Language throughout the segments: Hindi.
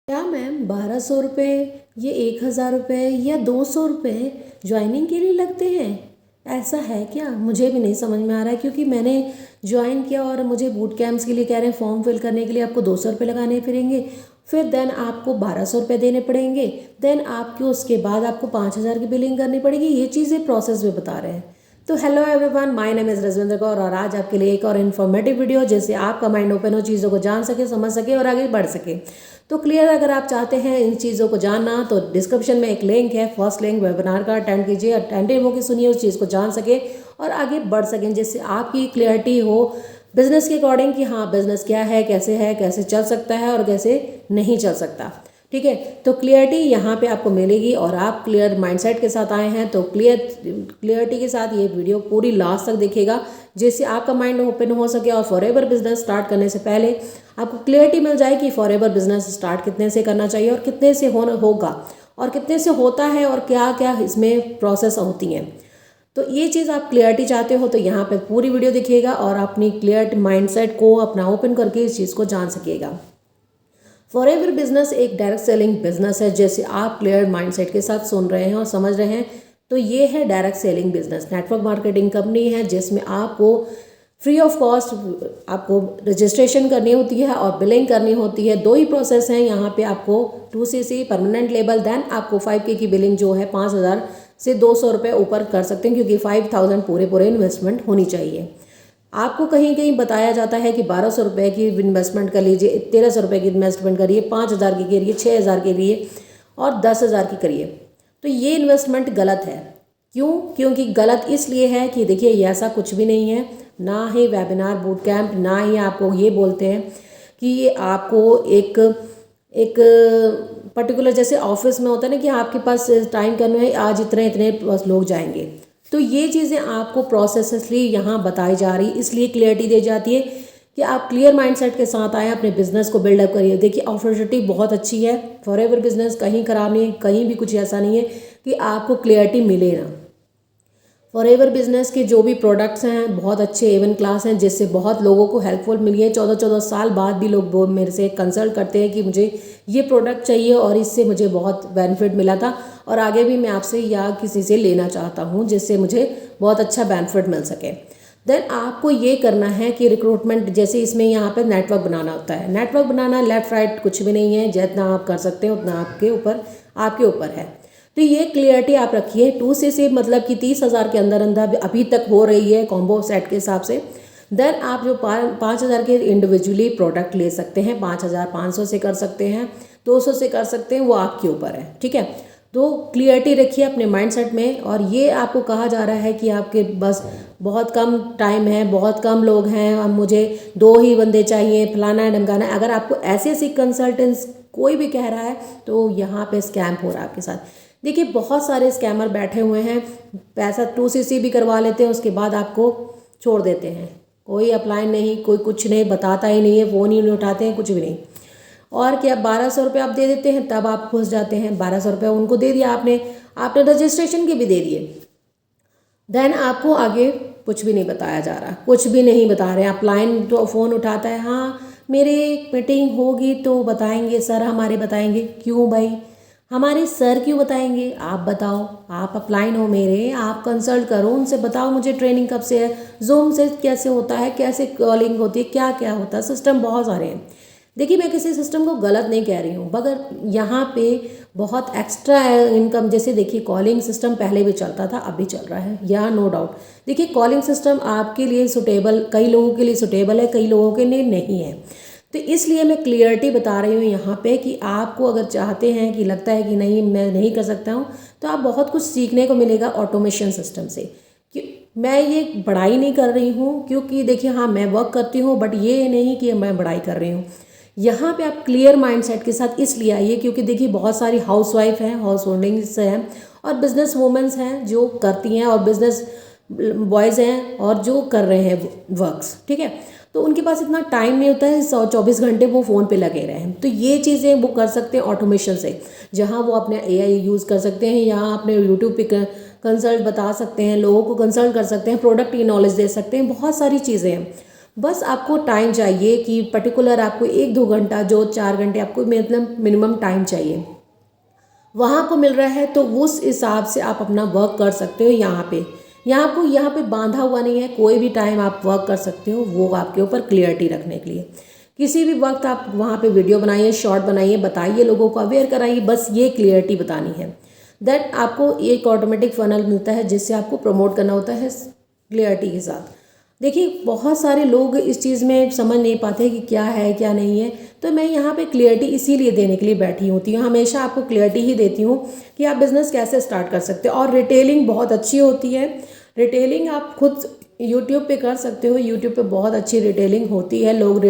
क्या मैम 1200 रुपये, ये 1000 रुपये या 200 रुपये ज्वाइनिंग के लिए लगते हैं? ऐसा है क्या? मुझे भी नहीं समझ में आ रहा है, क्योंकि मैंने ज्वाइन किया और मुझे बूट कैंप्स के लिए कह रहे हैं फॉर्म फिल करने के लिए आपको 200 रुपये लगाने फिरेंगे, फिर देन आपको 1200 रुपये देने पड़ेंगे, देन आपको उसके बाद आपको 5000 की बिलिंग करनी पड़ेगी। ये चीज़ें प्रोसेस में बता रहे हैं। तो hello everyone, my name is Rajvinder Kaur और आज आपके लिए एक और इन्फॉर्मेटिव वीडियो, जिससे आपका माइंड ओपन हो, चीज़ों को जान सके, समझ सके और आगे बढ़ सके। तो क्लियर, अगर आप चाहते हैं इन चीज़ों को जानना तो डिस्क्रिप्शन में एक लिंक है, फर्स्ट लिंक वेबिनार का, अटेंड कीजिए, अटेंडेड होकर सुनिए, उस चीज़ को जान सके और आगे बढ़ सकें, जिससे आपकी क्लियरिटी हो बिजनेस के अकॉर्डिंग कि हाँ बिजनेस क्या है, कैसे चल सकता है और कैसे नहीं चल सकता। ठीक है, तो क्लियरिटी यहाँ पे आपको मिलेगी और आप क्लियर माइंडसेट के साथ आए हैं तो क्लियरिटी के साथ ये वीडियो पूरी लास्ट तक देखिएगा, जिससे आपका माइंड ओपन हो सके और फॉरएवर बिजनेस स्टार्ट करने से पहले आपको क्लियरिटी मिल जाए कि फॉरएवर बिजनेस स्टार्ट कितने से करना चाहिए और कितने से होगा और कितने से होता है और क्या क्या इसमें प्रोसेस होती हैं। तो ये चीज़ आप क्लियरिटी चाहते हो तो यहाँ पे पूरी वीडियो देखिएगा और अपनी क्लियर माइंडसेट को अपना ओपन करके इस चीज़ को जान सकिएगा। फॉरएवर बिजनेस एक डायरेक्ट सेलिंग बिजनेस है, जैसे आप क्लियर माइंडसेट के साथ सुन रहे हैं और समझ रहे हैं। तो ये है direct selling business, network marketing company है, जिसमें आपको फ्री ऑफ कॉस्ट आपको रजिस्ट्रेशन करनी होती है और बिलिंग करनी होती है। दो ही प्रोसेस हैं यहाँ पे, आपको 2cc परमानेंट लेबल, देन आपको 5K की बिलिंग जो है 5000 से 200 रुपये ऊपर कर सकते हैं, क्योंकि 5000 पूरे इन्वेस्टमेंट होनी चाहिए। आपको कहीं कहीं बताया जाता है कि 1200 रुपये की इन्वेस्टमेंट कर लीजिए, 1300 रुपये की इन्वेस्टमेंट करिए, 5000 की करिए, 6000 के लिए और 10,000 की करिए। तो ये इन्वेस्टमेंट गलत है। क्यों? क्योंकि गलत इसलिए है कि देखिए ये ऐसा कुछ भी नहीं है, ना ही वेबिनार बूट कैंप, ना ही आपको ये बोलते हैं कि ये आपको एक पर्टिकुलर जैसे ऑफिस में होता है ना कि आपके पास टाइम करना है, आज इतने लोग जाएंगे। तो ये चीज़ें आपको प्रोसेसली यहाँ बताई जा रही, इसलिए क्लियरिटी दी जाती है कि आप क्लियर माइंडसेट के साथ आए, अपने बिजनेस को बिल्डअप करिए। देखिए अपॉर्चुनिटी बहुत अच्छी है, फॉरएवर बिजनेस कहीं खराब नहीं है, कहीं भी कुछ ऐसा नहीं है कि आपको क्लियरिटी मिले ना। फॉरएवर बिजनेस के जो भी प्रोडक्ट्स हैं बहुत अच्छे A1 क्लास हैं, जिससे बहुत लोगों को हेल्पफुल मिली है। 14 साल बाद भी लोग मेरे से कंसल्ट करते हैं कि मुझे ये प्रोडक्ट चाहिए और इससे मुझे बहुत बेनिफिट मिला था और आगे भी मैं आपसे या किसी से लेना चाहता हूँ, जिससे मुझे बहुत अच्छा बेनिफिट मिल सके। देन आपको ये करना है कि रिक्रूटमेंट, जैसे इसमें यहाँ पे नेटवर्क बनाना होता है। नेटवर्क बनाना लेफ्ट राइट कुछ भी नहीं है, जितना आप कर सकते हैं उतना आपके ऊपर है। तो ये क्लियरिटी आप रखिए। 2cc मतलब कि 30,000 के अंदर अभी तक हो रही है कॉम्बो सेट के हिसाब से। देन आप जो 5,000 के इंडिविजुअली प्रोडक्ट ले सकते हैं, 5,500 से कर सकते हैं, 200 से कर सकते हैं, वो आपके ऊपर है। ठीक है, तो क्लियरिटी रखिए अपने माइंडसेट में। और ये आपको कहा जा रहा है कि आपके बस बहुत कम टाइम है, बहुत कम लोग हैं, अब मुझे 2 ही बंदे चाहिए, फलाना है ढमकाना है। अगर आपको ऐसी कंसल्टेंट्स कोई भी कह रहा है तो यहाँ पे स्कैम हो रहा है आपके साथ। देखिए बहुत सारे स्कैमर बैठे हुए हैं, पैसा 2cc भी करवा लेते हैं, उसके बाद आपको छोड़ देते हैं। कोई अप्लाई नहीं, कोई कुछ नहीं, बताता ही नहीं है, फ़ोन ही नहीं उठाते हैं, कुछ भी नहीं। और क्या 1200 रुपये आप दे देते हैं, तब आप फंस जाते हैं। 1200 रुपये उनको दे दिया आपने रजिस्ट्रेशन के भी दे दिए, देन आपको आगे कुछ भी नहीं बताया जा रहा, कुछ भी नहीं बता रहे। आप लाइन तो फ़ोन उठाता है, हाँ मेरी मीटिंग होगी तो बताएंगे सर, हमारे बताएंगे। क्यों भाई, हमारे सर क्यों बताएंगे? आप बताओ, आप अपलाइन हो मेरे, आप कंसल्ट करो, उनसे बताओ मुझे ट्रेनिंग कब से है, जूम से कैसे होता है, कैसे कॉलिंग होती है, क्या क्या होता है, सिस्टम बहुत सारे हैं। देखिए मैं किसी सिस्टम को गलत नहीं कह रही हूँ, मगर यहाँ पे बहुत एक्स्ट्रा इनकम, जैसे देखिए कॉलिंग सिस्टम पहले भी चलता था, अभी चल रहा है, या नो डाउट। देखिए कॉलिंग सिस्टम आपके लिए सुटेबल, कई लोगों के लिए सुटेबल है, कई लोगों के लिए नहीं है। तो इसलिए मैं क्लियरिटी बता रही हूँ यहाँ पे कि आपको अगर चाहते हैं कि लगता है कि नहीं मैं नहीं कर सकता हूँ, तो आप बहुत कुछ सीखने को मिलेगा ऑटोमेशन सिस्टम से। कि मैं ये बड़ाई नहीं कर रही हूँ, क्योंकि देखिए हाँ मैं वर्क करती हूँ, बट ये नहीं कि मैं बड़ाई कर रही हूँ। यहाँ पे आप क्लियर माइंडसेट के साथ इसलिए आइए क्योंकि देखिए बहुत सारी हाउसवाइफ हैं, हाउस होल्डिंग्स हैं और बिजनेस वूमेंस हैं जो करती हैं, और बिजनेस बॉयज़ हैं और जो कर रहे हैं वर्क्स। ठीक है, तो उनके पास इतना टाइम नहीं होता है 24 घंटे वो फ़ोन पे लगे रहें। तो ये चीज़ें वो कर सकते हैं ऑटोमेशन से, जहाँ वो अपने AI यूज़ कर सकते हैं, या अपने यूट्यूब पे कंसल्ट बता सकते हैं, लोगों को कंसल्ट कर सकते हैं, प्रोडक्ट की नॉलेज दे सकते हैं, बहुत सारी चीज़ें हैं। बस आपको टाइम चाहिए कि पर्टिकुलर आपको 1-2 घंटा जो 4 घंटे आपको मतलब मिनिमम टाइम चाहिए वहाँ को मिल रहा है, तो उस हिसाब से आप अपना वर्क कर सकते हो। यहाँ पे बांधा हुआ नहीं है, कोई भी टाइम आप वर्क कर सकते हो। वो आपके ऊपर क्लियरिटी रखने के लिए किसी भी वक्त आप वहाँ पे वीडियो बनाइए, शॉर्ट बनाइए, बताइए, लोगों को अवेयर कराइए, बस ये क्लियरिटी बतानी है। दैट आपको एक ऑटोमेटिक फनल मिलता है जिससे आपको प्रमोट करना होता है क्लियरिटी के साथ। देखिए बहुत सारे लोग इस चीज़ में समझ नहीं पाते कि क्या है क्या नहीं है, तो मैं यहाँ पे क्लियरिटी इसीलिए देने के लिए बैठी होती हूँ। हमेशा आपको क्लियरिटी ही देती हूँ कि आप बिज़नेस कैसे स्टार्ट कर सकते हो। और रिटेलिंग बहुत अच्छी होती है। रिटेलिंग आप खुद यूट्यूब पे कर सकते हो। यूट्यूब पे बहुत अच्छी रिटेलिंग होती है। लोग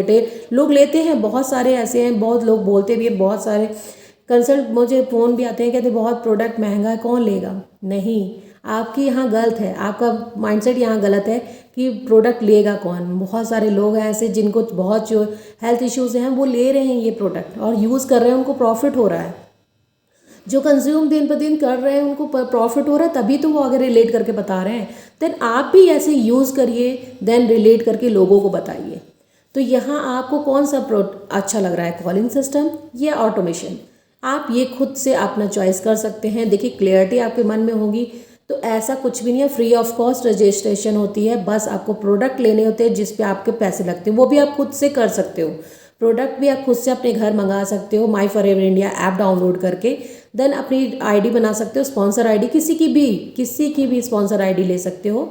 लेते हैं, बहुत सारे ऐसे हैं, बहुत लोग बोलते भी हैं, बहुत सारे कंसल्ट मुझे फ़ोन भी आते हैं, कहते बहुत प्रोडक्ट महंगा है, कौन लेगा। नहीं, आपकी यहाँ गलत है, आपका माइंडसेट यहाँ गलत है कि प्रोडक्ट लेगा कौन। बहुत सारे लोग हैं ऐसे जिनको बहुत जो हेल्थ इश्यूज़ हैं वो ले रहे हैं ये प्रोडक्ट और यूज़ कर रहे हैं, उनको प्रॉफिट हो रहा है। जो कंज्यूम दिन ब दिन कर रहे हैं उनको प्रॉफिट हो रहा है, तभी तो वो आगे रिलेट करके बता रहे हैं। देन आप भी ऐसे यूज़ करिए, देन रिलेट करके लोगों को बताइए। तो यहाँ आपको कौन सा अच्छा लग रहा है, कॉलिंग सिस्टम या ऑटोमेशन, आप ये खुद से अपना चॉइस कर सकते हैं। देखिए क्लियरिटी आपके मन में होगी तो ऐसा कुछ भी नहीं है, फ्री ऑफ कॉस्ट रजिस्ट्रेशन होती है। बस आपको प्रोडक्ट लेने होते हैं जिस पे आपके पैसे लगते हैं, वो भी आप खुद से कर सकते हो। प्रोडक्ट भी आप खुद से अपने घर मंगा सकते हो, माई फॉरएवर इंडिया ऐप डाउनलोड करके। देन अपनी आईडी बना सकते हो, स्पॉन्सर आईडी, किसी की भी स्पॉन्सर आईडी ले सकते हो।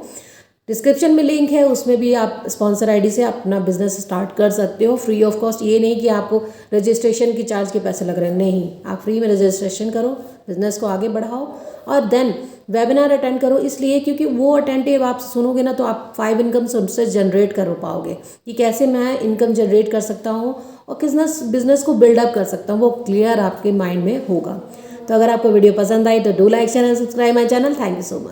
डिस्क्रिप्शन में लिंक है, उसमें भी आप स्पॉन्सर आईडी से अपना बिजनेस स्टार्ट कर सकते हो फ्री ऑफ कॉस्ट। ये नहीं कि आपको रजिस्ट्रेशन की चार्ज के पैसे लग रहे हैं, नहीं, आप फ्री में रजिस्ट्रेशन करो, बिजनेस को आगे बढ़ाओ और देन वेबिनार अटेंड करो। इसलिए क्योंकि वो अटेंटिव आप सुनोगे ना तो आप 5 इनकम्स उनसे जनरेट कर पाओगे कि कैसे मैं इनकम जनरेट कर सकता हूँ और बिजनेस को बिल्डअप कर सकता हूँ, वो क्लियर आपके माइंड में होगा। तो अगर आपको वीडियो पसंद आई तो do like share and subscribe my channel. Thank you so much.